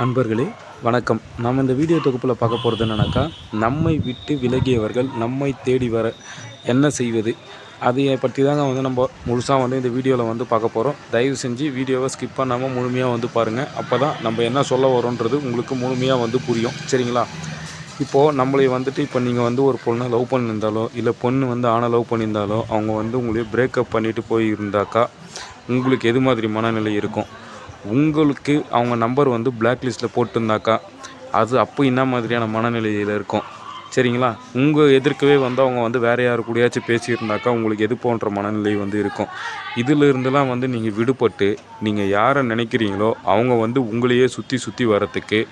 அன்பர்களே வணக்கம். நம்ம இந்த வீடியோ தொகுப்பில் பார்க்க போகிறது என்னன்னாக்கா, நம்மை விட்டு விலகியவர்கள் நம்மை தேடி வர என்ன செய்வது, அதை பற்றி தாங்க நம்ம முழுசாக இந்த வீடியோவில் பார்க்க போகிறோம். தயவு செஞ்சு வீடியோவை ஸ்கிப் பண்ணாமல் முழுமையாக பாருங்கள். அப்போ தான் நம்ம என்ன சொல்ல வரோன்றது உங்களுக்கு முழுமையாக புரியும். சரிங்களா? இப்போது நம்மளை இப்போ நீங்கள் ஒரு பொண்ணை லவ் பண்ணியிருந்தாலோ, இல்லை பொண்ணு ஆணை லவ் பண்ணியிருந்தாலோ, அவங்க உங்களையே பிரேக்கப் பண்ணிவிட்டு போயிருந்தாக்கா உங்களுக்கு எது மாதிரி மனநிலை இருக்கும்? உங்களுக்கு அவங்க நம்பர் பிளாக் லிஸ்ட்டில் போட்டிருந்தாக்கா அது அப்போ என்ன மாதிரியான மனநிலையில் இருக்கும்? சரிங்களா? உங்கள் எதிர்க்கவே அவங்க வேறு யார் கூடயாச்சும் பேசியிருந்தாக்கா உங்களுக்கு எது போன்ற மனநிலை இருக்கும்? இதிலிருந்துலாம் நீங்கள் விடுபட்டு நீங்கள் யாரை நினைக்கிறீங்களோ அவங்க உங்களையே சுற்றி வரத்துக்கு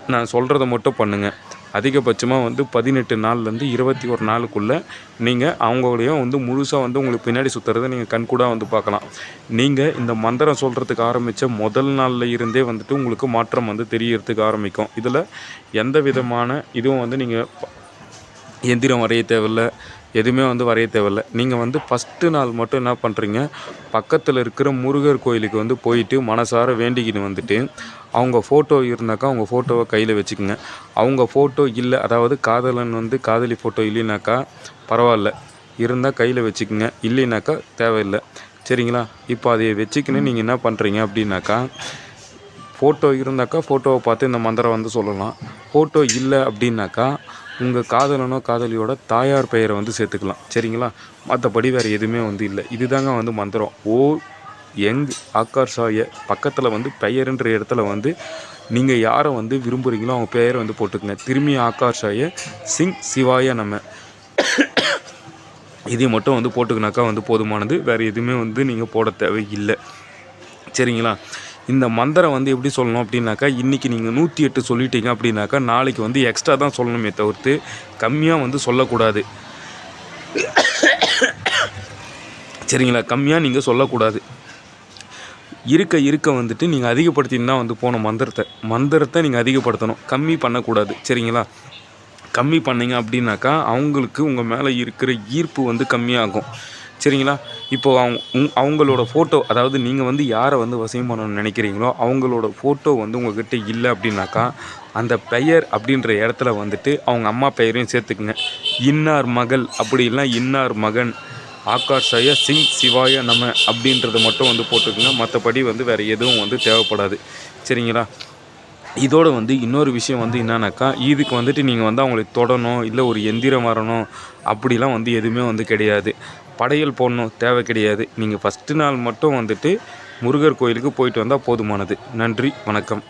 நான் சொல்கிறத மட்டும் பண்ணுங்கள். அதிகபட்சமாக 18 நாள்லேருந்து 21 நாளுக்குள்ளே நீங்கள் அவங்களோடையும் முழுசாக உங்களுக்கு பின்னாடி சுற்றுறதை நீங்கள் கண்கூடாக பார்க்கலாம். நீங்கள் இந்த மந்திரம் சொல்கிறதுக்கு ஆரம்பித்த முதல் நாளில் இருந்தே உங்களுக்கு மாற்றம் தெரியறதுக்கு ஆரம்பிக்கும். இதில் எந்த விதமான இதுவும் நீங்கள் எந்திரம் வரைய தேவையில்லை, எதுவுமே வரைய தேவையில்லை. நீங்கள் ஃபஸ்ட்டு நாள் மட்டும் என்ன பண்ணுறீங்க, பக்கத்தில் இருக்கிற முருகர் கோயிலுக்கு போயிட்டு மனசார வேண்டிக்கின்னு அவங்க ஃபோட்டோ இருந்தாக்கா அவங்க ஃபோட்டோவை கையில் வச்சுக்கோங்க. அவங்க ஃபோட்டோ இல்லை, அதாவது காதலன் காதலி ஃபோட்டோ இல்லைனாக்கா பரவாயில்ல, இருந்தால் கையில் வச்சுக்கோங்க, இல்லைனாக்கா தேவையில்லை. சரிங்களா? இப்போ அதை வச்சுக்கின்னு நீங்கள் என்ன பண்ணுறீங்க அப்படின்னாக்கா, ஃபோட்டோ இருந்தாக்கா ஃபோட்டோவை பார்த்து இந்த மந்திரம் சொல்லலாம். ஃபோட்டோ இல்லை அப்படின்னாக்கா உங்கள் காதலனோ காதலியோட தாயார் பெயரை சேர்த்துக்கலாம். சரிங்களா? மற்றபடி வேறு எதுவுமே இல்லை. இதுதாங்க மந்திரம். ஓ யங் ஆகாஷாய பக்கத்தில் பெயருன்ற இடத்துல நீங்கள் யாரை விரும்புகிறீங்களோ அவங்க பெயரை போட்டுக்குங்க. திரும்பி ஆகாஷாய சிங் சிவாய நம்ம இதை மட்டும் போட்டுக்கினாக்கா போதுமானது. வேறு எதுவுமே நீங்கள் போட தேவையில்லை. சரிங்களா? இந்த மந்திரம் எப்படி சொல்லணும் அப்படின்னாக்கா, இன்றைக்கி நீங்கள் 108 சொல்லிட்டீங்க அப்படின்னாக்கா நாளைக்கு எக்ஸ்ட்ரா தான் சொல்லணுமே தவிர்த்து கம்மியாக சொல்லக்கூடாது. சரிங்களா? கம்மியாக நீங்கள் சொல்லக்கூடாது. இருக்க நீங்கள் அதிகப்படுத்தினா போன மந்திரத்தை நீங்கள் அதிகப்படுத்தணும், கம்மி பண்ணக்கூடாது. சரிங்களா? கம்மி பண்ணிங்க அப்படின்னாக்கா அவங்களுக்கு உங்கள் மேலே இருக்கிற ஈர்ப்பு கம்மியாகும். சரிங்களா? இப்போது அவங்களோட ஃபோட்டோ, அதாவது நீங்கள் யாரை வசியம் பண்ணணும்னு நினைக்கிறீங்களோ அவங்களோட ஃபோட்டோ உங்கள்கிட்ட இல்லை அப்படின்னாக்கா அந்த பெயர் அப்படின்ற இடத்துல அவங்க அம்மா பெயரையும் சேர்த்துக்குங்க. இன்னார் மகள் அப்படி இல்லை இன்னார் மகன் ஆகாஷாய சிங் சிவாய நம அப்படின்றத மட்டும் போட்டுக்குங்க. மற்றபடி வேறு எதுவும் தேவைப்படாது. சரிங்களா? இதோடு இன்னொரு விஷயம் என்னன்னாக்கா, இதுக்கு நீங்கள் அவங்களை தொடணும், இல்லை ஒரு எந்திரம் வரணும் அப்படிலாம் எதுவுமே கிடையாது. படையல் போடணும் தேவை கிடையாது. நீங்கள் ஃபஸ்ட்டு நாள் மட்டும் முருகர் கோயிலுக்கு போயிட்டு வந்தால் போதுமானது. நன்றி, வணக்கம்.